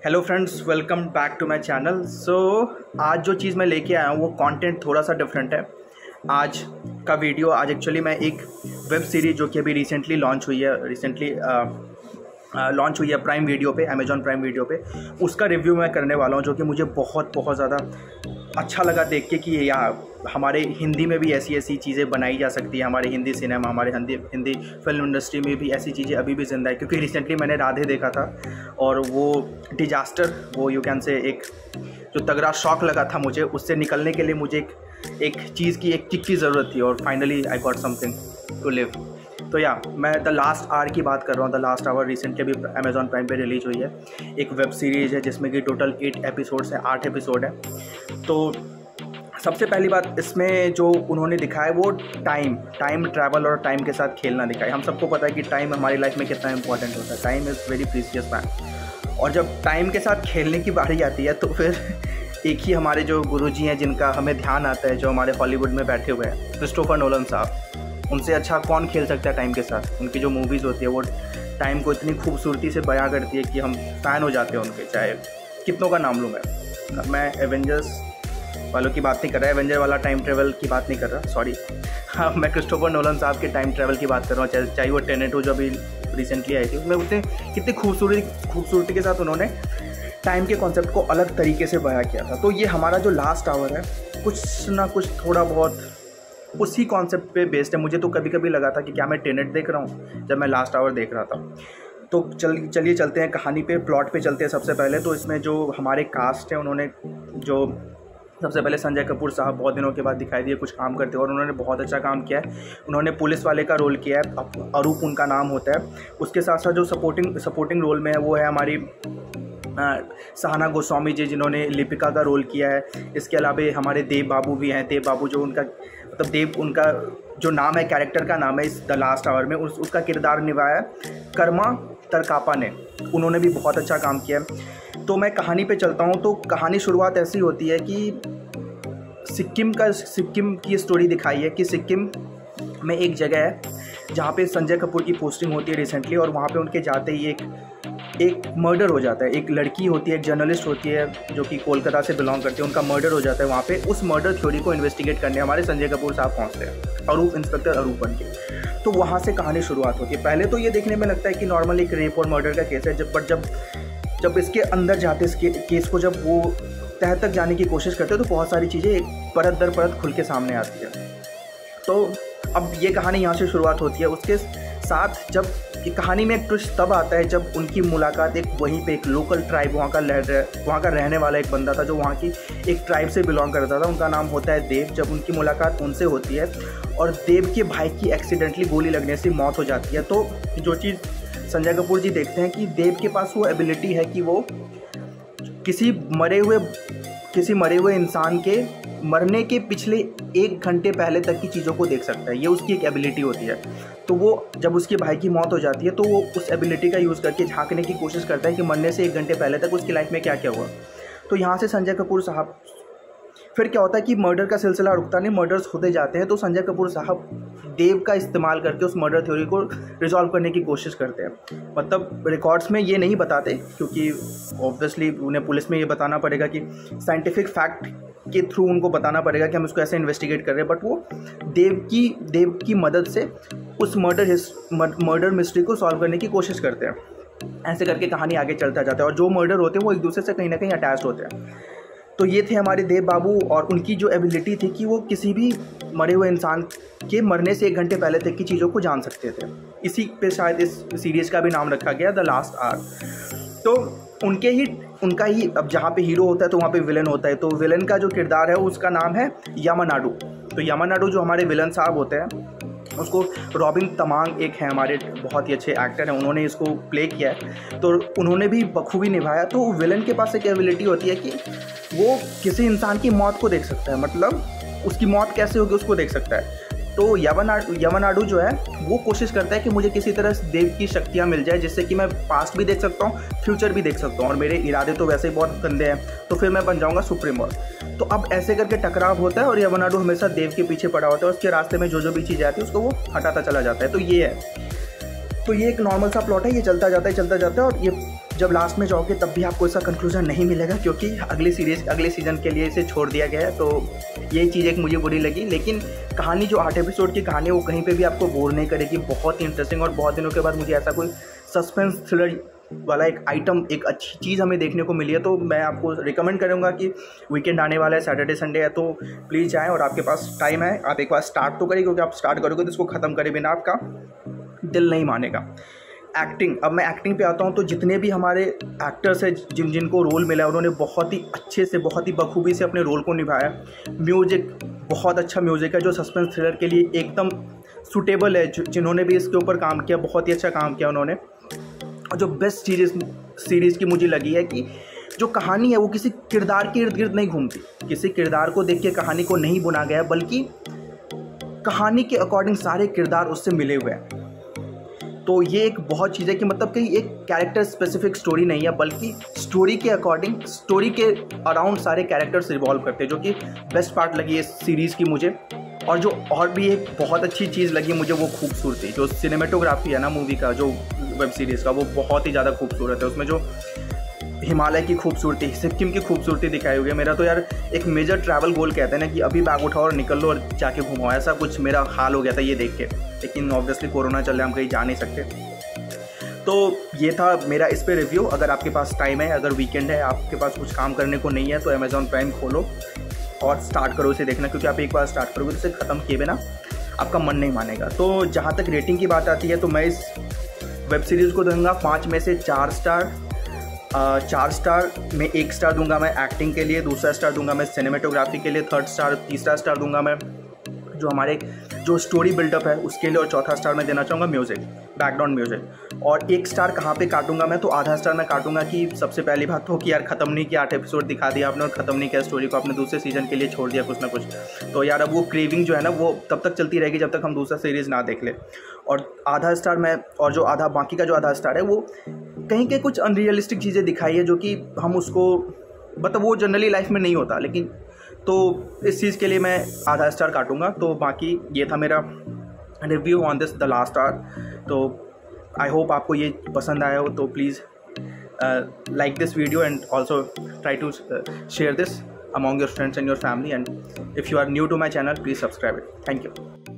Hello friends, welcome back to my channel. आज जो चीज़ मैं लेके आया हूँ वो कंटेंट थोड़ा सा डिफरेंट है। आज का वीडियो एक्चुअली मैं एक वेब सीरीज़ जो कि अभी रिसेंटली लॉन्च हुई है प्राइम वीडियो पे, अमेजॉन प्राइम वीडियो पे, उसका रिव्यू मैं करने वाला हूँ, जो कि मुझे बहुत ज़्यादा अच्छा लगा देख के कि हमारे हिंदी में भी ऐसी चीज़ें बनाई जा सकती है। हमारे हिंदी सिनेमा, हमारे हिंदी फिल्म इंडस्ट्री में भी ऐसी चीज़ें अभी भी ज़िंदा है। क्योंकि रिसेंटली मैंने राधे देखा था और वो डिजास्टर, वो यू कैन से एक जो तगड़ा शॉक लगा था मुझे, उससे निकलने के लिए मुझे एक चीज़ की, एक किक की ज़रूरत थी और finally I got something to live. तो मैं द लास्ट आवर की बात कर रहा हूँ। द लास्ट आवर रिसेंटली अभी अमेजॉन प्राइम पे रिलीज़ हुई है। एक वेब सीरीज़ है जिसमें कि टोटल 8 एपिसोड्स हैं, 8 एपिसोड हैं। तो सबसे पहली बात इसमें जो उन्होंने दिखाया वो टाइम ट्रैवल और टाइम के साथ खेलना दिखाया। हम सबको पता है कि टाइम हमारी लाइफ में कितना इंपॉर्टेंट होता है। Time is very precious man. और जब टाइम के साथ खेलने की बारी आती है तो फिर एक ही हमारे जो गुरुजी हैं जिनका हमें ध्यान आता है, जो हमारे हॉलीवुड में बैठे हुए हैं, क्रिस्टोफर नोलन साहब। उनसे अच्छा कौन खेल सकता है टाइम के साथ। उनकी जो मूवीज़ होती है वो टाइम को इतनी खूबसूरती से बयां करती है कि हम फ़ैन हो जाते हैं उनके। चाहे कितनों का नाम लूँ मैं एवेंजर्स वालों की बात नहीं कर रहा, एवेंजर वाला टाइम ट्रैवल की बात नहीं कर रहा, सॉरी। हाँ, मैं क्रिस्टोफर नोलन साहब के टाइम ट्रैवल की बात कर रहा हूँ। चाहे वो टेनेट हो जो अभी रिसेंटली आई थी, उसमें उतने कितनी खूबसूरती के साथ उन्होंने टाइम के कॉन्सेप्ट को अलग तरीके से बयां किया था। तो ये हमारा जो लास्ट आवर है कुछ ना कुछ थोड़ा बहुत उसी कॉन्सेप्ट पे बेस्ड है। मुझे तो कभी कभी लगा था कि क्या मैं टेनेट देख रहा हूँ जब मैं लास्ट आवर देख रहा था। तो चलिए चलते हैं कहानी पे, प्लॉट पे चलते हैं। सबसे पहले तो इसमें जो हमारे कास्ट है, उन्होंने जो सबसे पहले संजय कपूर साहब बहुत दिनों के बाद दिखाई दिए कुछ काम करते हैं और उन्होंने बहुत अच्छा काम किया है। उन्होंने पुलिस वाले का रोल किया है, अरूप उनका नाम होता है। उसके साथ साथ जो सपोर्टिंग रोल में है वो है हमारी सहाना गोस्वामी जी, जिन्होंने लिपिका का रोल किया है। इसके अलावा हमारे देव बाबू भी हैं। देव बाबू जो उनका मतलब देव उनका जो नाम है, कैरेक्टर का नाम है इस द लास्ट आवर में, उसका किरदार निभाया कर्मा तरकापा ने। उन्होंने भी बहुत अच्छा काम किया है। तो मैं कहानी पे चलता हूँ। तो कहानी शुरुआत ऐसी होती है कि सिक्किम की स्टोरी दिखाई है कि सिक्किम में एक जगह है जहाँ पे संजय कपूर की पोस्टिंग होती है रिसेंटली, और वहाँ पे उनके जाते ही एक मर्डर हो जाता है। एक लड़की होती है, एक जर्नलिस्ट होती है जो कि कोलकाता से बिलोंग करती है, उनका मर्डर हो जाता है वहाँ पे। उस मर्डर थ्योरी को इन्वेस्टिगेट करने हमारे संजय कपूर साहब पहुँचते हैं, इंस्पेक्टर अरूप बन के। तो वहाँ से कहानी शुरुआत होती है। पहले तो ये देखने में लगता है कि नॉर्मल एक रेप और मर्डर का केस है, जब इसके अंदर जाते, इस केस को जब वो तह तक जाने की कोशिश करते हैं तो बहुत सारी चीज़ें एक परत दर परत खुल के सामने आती है। तो अब ये कहानी यहाँ से शुरुआत होती है। उसके साथ जब कहानी में एक ट्विस्ट तब आता है जब उनकी मुलाकात एक वहीं पे एक लोकल ट्राइब, वहाँ का रहने वाला एक बंदा था जो वहाँ की एक ट्राइब से बिलोंग करता था। उनका नाम होता है देव। जब उनकी मुलाकात उनसे होती है और देव के भाई की एक्सीडेंटली गोली लगने से मौत हो जाती है, तो जो चीज़ संजय कपूर जी देखते हैं कि देव के पास वो एबिलिटी है कि वो किसी मरे हुए इंसान के मरने के पिछले 1 घंटे पहले तक की चीज़ों को देख सकता है। ये उसकी एक एबिलिटी होती है। तो वो जब उसके भाई की मौत हो जाती है तो वो उस एबिलिटी का यूज़ करके झांकने की कोशिश करता है कि मरने से 1 घंटे पहले तक उसकी लाइफ में क्या क्या हुआ। तो यहाँ से संजय कपूर साहब, फिर क्या होता है कि मर्डर का सिलसिला रुकता नहीं, मर्डर्स होते जाते हैं। तो संजय कपूर साहब देव का इस्तेमाल करके उस मर्डर थ्योरी को रिजॉल्व करने की कोशिश करते हैं। मतलब रिकॉर्ड्स में ये नहीं बताते क्योंकि ऑब्वियसली उन्हें पुलिस में ये बताना पड़ेगा कि साइंटिफिक फैक्ट के थ्रू उनको बताना पड़ेगा कि हम इसको ऐसे इन्वेस्टिगेट कर रहे हैं। बट वो देव की मदद से उस मर्डर मिस्ट्री को सॉल्व करने की कोशिश करते हैं। ऐसे करके कहानी आगे चलता जाता है और जो मर्डर होते हैं वो एक दूसरे से कहीं ना कहीं अटैच्ड होते हैं। तो ये थे हमारे देव बाबू, और उनकी जो एबिलिटी थी कि वो किसी भी मरे हुए इंसान के मरने से 1 घंटे पहले तक की चीज़ों को जान सकते थे। इसी पे शायद इस सीरीज़ का भी नाम रखा गया द लास्ट आवर। तो उनका ही अब जहाँ पे हीरो होता है तो वहाँ पे विलन होता है। तो विलन का जो किरदार है उसका नाम है यामानाडू। तो यामानाडू जो हमारे विलन साहब होते हैं, उसको रॉबिन तमांग एक है हमारे बहुत ही अच्छे एक्टर हैं, उन्होंने इसको प्ले किया है। तो उन्होंने भी बखूबी निभाया। तो विलन के पास एक एबिलिटी होती है कि वो किसी इंसान की मौत को देख सकता है, मतलब उसकी मौत कैसे होगी उसको देख सकता है। तो यामानाडू जो है वो कोशिश करता है कि मुझे किसी तरह देव की शक्तियाँ मिल जाए जिससे कि मैं पास्ट भी देख सकता हूँ, फ्यूचर भी देख सकता हूँ, और मेरे इरादे तो वैसे ही बहुत गंदे हैं, तो फिर मैं बन जाऊँगा सुप्रीम बॉस। तो अब ऐसे करके टकराव होता है और यामानाडू हमेशा देव के पीछे पड़ा होता है। उसके रास्ते में जो भी चीज़ आती है उसको वो हटाता चला जाता है। तो ये है, तो ये एक नॉर्मल सा प्लॉट है। ये चलता जाता है और ये जब लास्ट में जाओगे तब भी आपको इसका कंक्लूजन नहीं मिलेगा, क्योंकि अगले सीज़न के लिए इसे छोड़ दिया गया है। तो ये चीज़ एक मुझे बुरी लगी। लेकिन कहानी जो 8 एपिसोड की कहानी है वो कहीं पे भी आपको बोर नहीं करेगी, बहुत ही इंटरेस्टिंग। और बहुत दिनों के बाद मुझे ऐसा कोई सस्पेंस थ्रिलर वाला एक आइटम, एक अच्छी चीज़ हमें देखने को मिली है। तो मैं आपको रिकमेंड करूँगा कि वीकेंड आने वाला है, सैटरडे संडे है, तो प्लीज़ जाएँ और आपके पास टाइम है, आप एक बार स्टार्ट तो करें, क्योंकि आप स्टार्ट करोगे तो इसको ख़त्म करे बिना आपका दिल नहीं मानेगा। एक्टिंग, अब मैं एक्टिंग पे आता हूँ। तो जितने भी हमारे एक्टर्स हैं जिनको रोल मिला है, उन्होंने बहुत ही अच्छे से, बहुत ही बखूबी से अपने रोल को निभाया। म्यूज़िक, बहुत अच्छा म्यूज़िक है जो सस्पेंस थ्रिलर के लिए एकदम सूटेबल है। जिन्होंने भी इसके ऊपर काम किया, बहुत ही अच्छा काम किया उन्होंने। और जो बेस्ट सीरीज़ की मुझे लगी है कि जो कहानी है वो किसी किरदार के इर्द गिर्द नहीं घूमती, किसी किरदार को देख के कहानी को नहीं बुना गया, बल्कि कहानी के अकॉर्डिंग सारे किरदार उससे मिले हुए हैं। तो ये एक बहुत चीज़ है कि मतलब कहीं एक कैरेक्टर स्पेसिफिक स्टोरी नहीं है, बल्कि स्टोरी के अकॉर्डिंग, स्टोरी के अराउंड सारे कैरेक्टर्स रिवॉल्व करते हैं, जो कि बेस्ट पार्ट लगी इस सीरीज़ की मुझे। और जो और भी एक बहुत अच्छी चीज़ लगी मुझे वो खूबसूरती, जो सिनेमेटोग्राफी है ना मूवी का, जो वेब सीरीज़ का, वो बहुत ही ज़्यादा खूबसूरत है। उसमें जो हिमालय की खूबसूरती, सिक्किम की खूबसूरती दिखाई हुई है। मेरा तो यार एक मेजर ट्रैवल गोल कहते हैं ना कि अभी बैग उठाओ और निकल लो और जाके घूमो, ऐसा कुछ मेरा हाल हो गया था ये देख के। लेकिन ऑब्वियसली कोरोना चल रहा है, हम कहीं जा नहीं सकते। तो ये था मेरा इस पे रिव्यू। अगर आपके पास टाइम है, अगर वीकेंड है, आपके पास कुछ काम करने को नहीं है, तो अमेज़ॉन प्राइम खोलो और स्टार्ट करो इसे देखना, क्योंकि आप एक बार स्टार्ट करोगे तो इसे ख़त्म किए बिना आपका मन नहीं मानेगा। तो जहाँ तक रेटिंग की बात आती है, तो मैं इस वेब सीरीज़ को दूँगा 5 में से 4 स्टार। 4 स्टार में 1 स्टार दूंगा मैं एक्टिंग के लिए, दूसरा स्टार दूंगा मैं सिनेमेटोग्राफी के लिए, तीसरा स्टार दूंगा मैं जो हमारे जो स्टोरी बिल्डअप है उसके लिए, और चौथा स्टार मैं देना चाहूँगा म्यूज़िक, बैकग्राउंड म्यूज़िक। और 1 स्टार कहाँ पे काटूंगा मैं, तो आधा स्टार मैं काटूंगा कि सबसे पहली बात तो कि यार ख़त्म नहीं किया, 8 एपिसोड दिखा दिया आपने और ख़त्म नहीं किया स्टोरी को, आपने दूसरे सीज़न के लिए छोड़ दिया कुछ ना कुछ। तो यार अब वो क्रेविंग जो है ना वो तब तक चलती रहेगी जब तक हम दूसरा सीरीज़ ना देख ले। और आधा स्टार मैं, और जो आधा बाकी का जो आधा स्टार है वो कहीं के कुछ अनरियलिस्टिक चीज़ें दिखाई है, जो कि हम उसको मतलब वो जनरली लाइफ में नहीं होता, लेकिन तो इस चीज़ के लिए मैं आधा स्टार काटूंगा। तो बाकी ये था मेरा review on this the last hour. तो आई होप आपको ये पसंद आया हो, तो please like this video and also try to share this among your friends and your family, and if you are new to my channel, please subscribe it. Thank you.